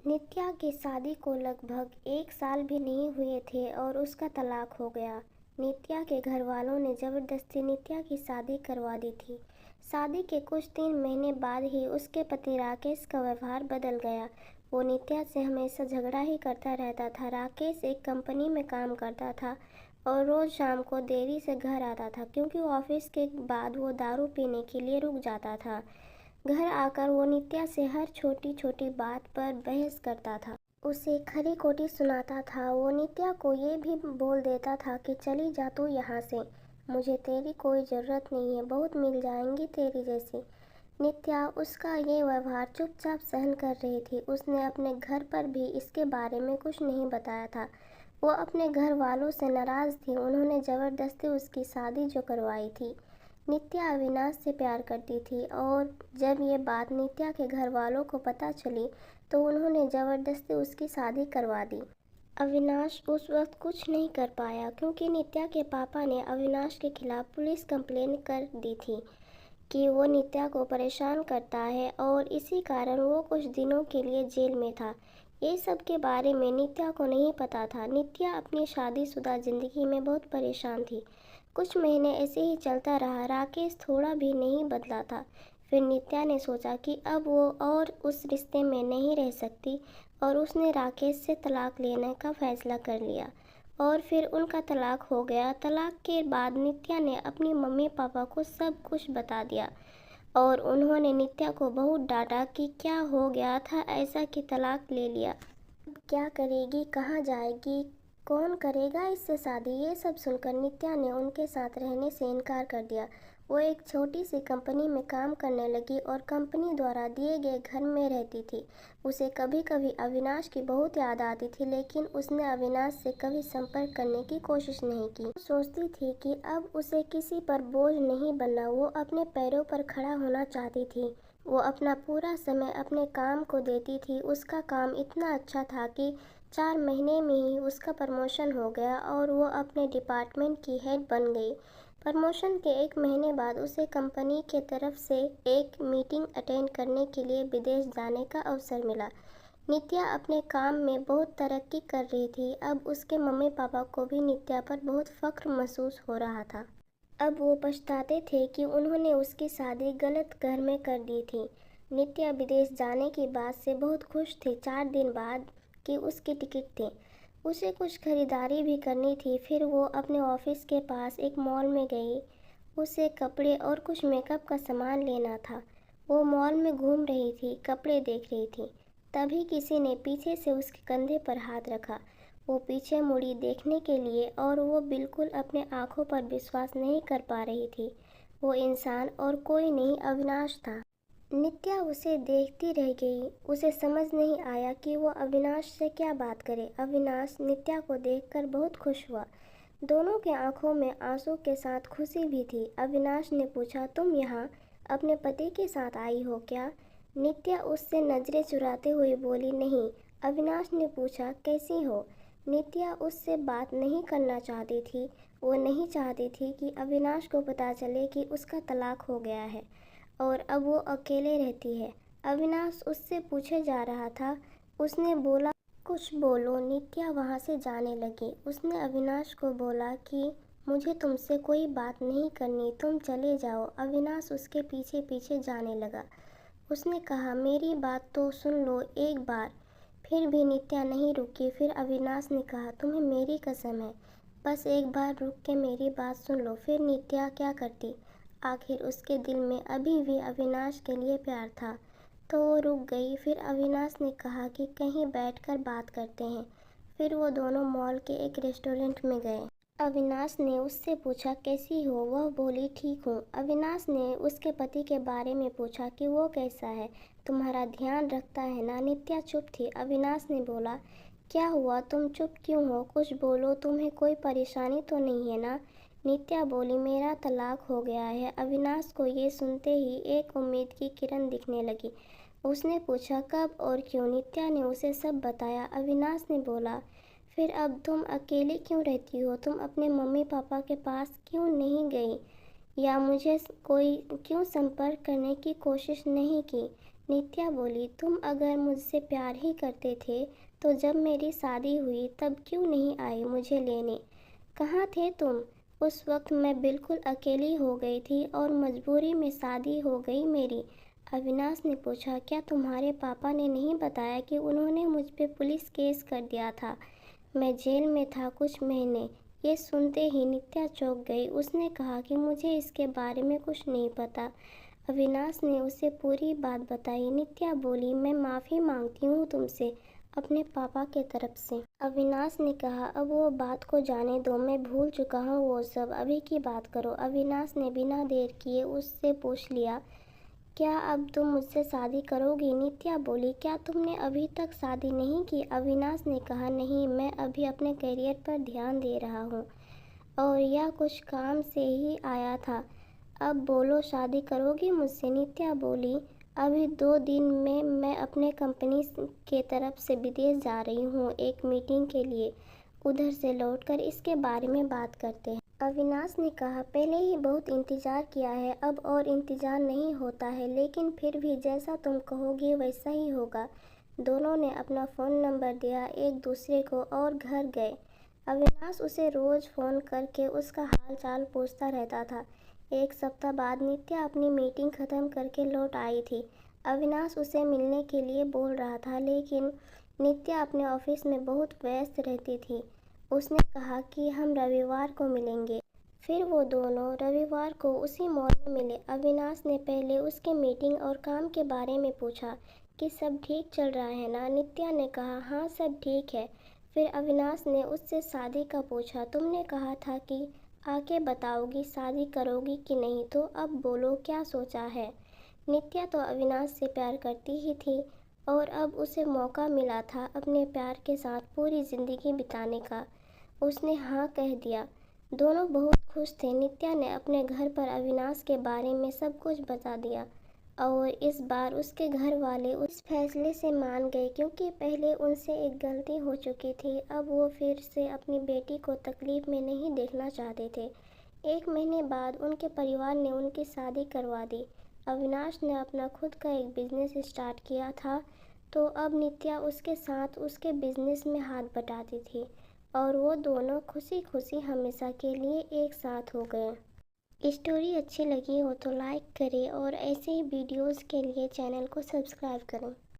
नित्या की शादी को लगभग 1 साल भी नहीं हुए थे और उसका तलाक हो गया। नित्या के घर वालों ने जबरदस्ती नित्या की शादी करवा दी थी। शादी के कुछ 3 महीने बाद ही उसके पति राकेश का व्यवहार बदल गया। वो नित्या से हमेशा झगड़ा ही करता रहता था। राकेश एक कंपनी में काम करता था और रोज़ शाम को देरी से घर आता था क्योंकि ऑफिस के बाद वो दारू पीने के लिए रुक जाता था। घर आकर वो नित्या से हर छोटी छोटी बात पर बहस करता था, उसे खरी खोटी सुनाता था। वो नित्या को ये भी बोल देता था कि चली जा तू यहाँ से, मुझे तेरी कोई ज़रूरत नहीं है, बहुत मिल जाएंगी तेरी जैसी। नित्या उसका ये व्यवहार चुपचाप सहन कर रही थी। उसने अपने घर पर भी इसके बारे में कुछ नहीं बताया था। वो अपने घर वालों से नाराज़ थी। उन्होंने ज़बरदस्ती उसकी शादी जो करवाई थी। नित्या अविनाश से प्यार करती थी और जब ये बात नित्या के घर वालों को पता चली तो उन्होंने ज़बरदस्ती उसकी शादी करवा दी। अविनाश उस वक्त कुछ नहीं कर पाया क्योंकि नित्या के पापा ने अविनाश के खिलाफ पुलिस कंप्लेन कर दी थी कि वो नित्या को परेशान करता है और इसी कारण वो कुछ दिनों के लिए जेल में था। ये सब के बारे में नित्या को नहीं पता था। नित्या अपनी शादीशुदा ज़िंदगी में बहुत परेशान थी। कुछ महीने ऐसे ही चलता रहा। राकेश थोड़ा भी नहीं बदला था। फिर नित्या ने सोचा कि अब वो और उस रिश्ते में नहीं रह सकती और उसने राकेश से तलाक लेने का फैसला कर लिया और फिर उनका तलाक हो गया। तलाक के बाद नित्या ने अपनी मम्मी पापा को सब कुछ बता दिया और उन्होंने नित्या को बहुत डांटा कि क्या हो गया था ऐसा कि तलाक ले लिया, अब क्या करेगी, कहाँ जाएगी, कौन करेगा इससे शादी। ये सब सुनकर नित्या ने उनके साथ रहने से इनकार कर दिया। वो एक छोटी सी कंपनी में काम करने लगी और कंपनी द्वारा दिए गए घर में रहती थी। उसे कभी कभी अविनाश की बहुत याद आती थी लेकिन उसने अविनाश से कभी संपर्क करने की कोशिश नहीं की। वो सोचती थी कि अब उसे किसी पर बोझ नहीं बनना। वो अपने पैरों पर खड़ा होना चाहती थी। वो अपना पूरा समय अपने काम को देती थी। उसका काम इतना अच्छा था कि 4 महीने में ही उसका प्रमोशन हो गया और वो अपने डिपार्टमेंट की हेड बन गई। प्रमोशन के 1 महीने बाद उसे कंपनी के तरफ से एक मीटिंग अटेंड करने के लिए विदेश जाने का अवसर मिला। नित्या अपने काम में बहुत तरक्की कर रही थी। अब उसके मम्मी पापा को भी नित्या पर बहुत फख्र महसूस हो रहा था। अब वो पछताते थे कि उन्होंने उसकी शादी गलत घर में कर दी थी। नित्या विदेश जाने की बात से बहुत खुश थी। 4 दिन बाद की उसकी टिकट थी। उसे कुछ खरीदारी भी करनी थी। फिर वो अपने ऑफिस के पास एक मॉल में गई। उसे कपड़े और कुछ मेकअप का सामान लेना था। वो मॉल में घूम रही थी, कपड़े देख रही थी। तभी किसी ने पीछे से उसके कंधे पर हाथ रखा। वो पीछे मुड़ी देखने के लिए और वो बिल्कुल अपने आंखों पर विश्वास नहीं कर पा रही थी। वो इंसान और कोई नहीं अविनाश था। नित्या उसे देखती रह गई। उसे समझ नहीं आया कि वो अविनाश से क्या बात करे। अविनाश नित्या को देखकर बहुत खुश हुआ। दोनों के आंखों में आंसू के साथ खुशी भी थी। अविनाश ने पूछा, तुम यहाँ अपने पति के साथ आई हो क्या? नित्या उससे नजरें चुराते हुए बोली, नहीं। अविनाश ने पूछा, कैसी हो? नित्या उससे बात नहीं करना चाहती थी। वो नहीं चाहती थी कि अविनाश को पता चले कि उसका तलाक हो गया है और अब वो अकेले रहती है। अविनाश उससे पूछे जा रहा था। उसने बोला, कुछ बोलो। नित्या वहाँ से जाने लगी। उसने अविनाश को बोला कि मुझे तुमसे कोई बात नहीं करनी, तुम चले जाओ। अविनाश उसके पीछे पीछे जाने लगा। उसने कहा, मेरी बात तो सुन लो एक बार। फिर भी नित्या नहीं रुकी। फिर अविनाश ने कहा, तुम्हें मेरी कसम है, बस एक बार रुक के मेरी बात सुन लो। फिर नित्या क्या करती? आखिर उसके दिल में अभी भी अविनाश के लिए प्यार था तो वो रुक गई। फिर अविनाश ने कहा कि कहीं बैठकर बात करते हैं। फिर वो दोनों मॉल के एक रेस्टोरेंट में गए। अविनाश ने उससे पूछा, कैसी हो? वह बोली, ठीक हूँ। अविनाश ने उसके पति के बारे में पूछा कि वो कैसा है, तुम्हारा ध्यान रखता है ना? नित्या चुप थी। अविनाश ने बोला, क्या हुआ, तुम चुप क्यों हो? कुछ बोलो, तुम्हें कोई परेशानी तो नहीं है ना? नित्या बोली, मेरा तलाक हो गया है। अविनाश को ये सुनते ही एक उम्मीद की किरण दिखने लगी। उसने पूछा, कब और क्यों? नित्या ने उसे सब बताया। अविनाश ने बोला, फिर अब तुम अकेले क्यों रहती हो? तुम अपने मम्मी पापा के पास क्यों नहीं गई या मुझे कोई क्यों संपर्क करने की कोशिश नहीं की? नित्या बोली, तुम अगर मुझसे प्यार ही करते थे तो जब मेरी शादी हुई तब क्यों नहीं आए मुझे लेने? कहाँ थे तुम? उस वक्त मैं बिल्कुल अकेली हो गई थी और मजबूरी में शादी हो गई मेरी। अविनाश ने पूछा, क्या तुम्हारे पापा ने नहीं बताया कि उन्होंने मुझ पे पुलिस केस कर दिया था? मैं जेल में था कुछ महीने। ये सुनते ही नित्या चौंक गई। उसने कहा कि मुझे इसके बारे में कुछ नहीं पता। अविनाश ने उसे पूरी बात बताई। नित्या बोली, मैं माफ़ी मांगती हूँ तुमसे, अपने पापा के तरफ से। अविनाश ने कहा, अब वो बात को जाने दो, मैं भूल चुका हूँ वो सब, अभी की बात करो। अविनाश ने बिना देर किए उससे पूछ लिया, क्या अब तुम मुझसे शादी करोगी? नित्या बोली, क्या तुमने अभी तक शादी नहीं की? अविनाश ने कहा, नहीं, मैं अभी अपने करियर पर ध्यान दे रहा हूँ और यह कुछ काम से ही आया था। अब बोलो, शादी करोगी मुझसे? नित्या बोली, अभी 2 दिन में मैं अपने कंपनी के तरफ से विदेश जा रही हूँ एक मीटिंग के लिए। उधर से लौटकर इसके बारे में बात करते हैं। अविनाश ने कहा, पहले ही बहुत इंतज़ार किया है, अब और इंतज़ार नहीं होता है, लेकिन फिर भी जैसा तुम कहोगे वैसा ही होगा। दोनों ने अपना फ़ोन नंबर दिया एक दूसरे को और घर गए। अविनाश उसे रोज़ फ़ोन करके उसका हाल चाल पूछता रहता था। एक सप्ताह बाद नित्या अपनी मीटिंग ख़त्म करके लौट आई थी। अविनाश उसे मिलने के लिए बोल रहा था, लेकिन नित्या अपने ऑफिस में बहुत व्यस्त रहती थी। उसने कहा कि हम रविवार को मिलेंगे। फिर वो दोनों रविवार को उसी मॉल में मिले। अविनाश ने पहले उसके मीटिंग और काम के बारे में पूछा कि सब ठीक चल रहा है ना? नित्या ने कहा, हाँ सब ठीक है। फिर अविनाश ने उससे शादी का पूछा। तुमने कहा था कि आके बताओगी शादी करोगी कि नहीं, तो अब बोलो क्या सोचा है? नित्या तो अविनाश से प्यार करती ही थी और अब उसे मौका मिला था अपने प्यार के साथ पूरी ज़िंदगी बिताने का। उसने हाँ कह दिया। दोनों बहुत खुश थे। नित्या ने अपने घर पर अविनाश के बारे में सब कुछ बता दिया और इस बार उसके घर वाले उस फैसले से मान गए, क्योंकि पहले उनसे एक गलती हो चुकी थी। अब वो फिर से अपनी बेटी को तकलीफ में नहीं देखना चाहते थे। 1 महीने बाद उनके परिवार ने उनकी शादी करवा दी। अविनाश ने अपना खुद का एक बिजनेस स्टार्ट किया था, तो अब नित्या उसके साथ उसके बिजनेस में हाथ बटाती थी और वो दोनों खुशी खुशी हमेशा के लिए एक साथ हो गए। स्टोरी अच्छी लगी हो तो लाइक करें और ऐसे ही वीडियोस के लिए चैनल को सब्सक्राइब करें।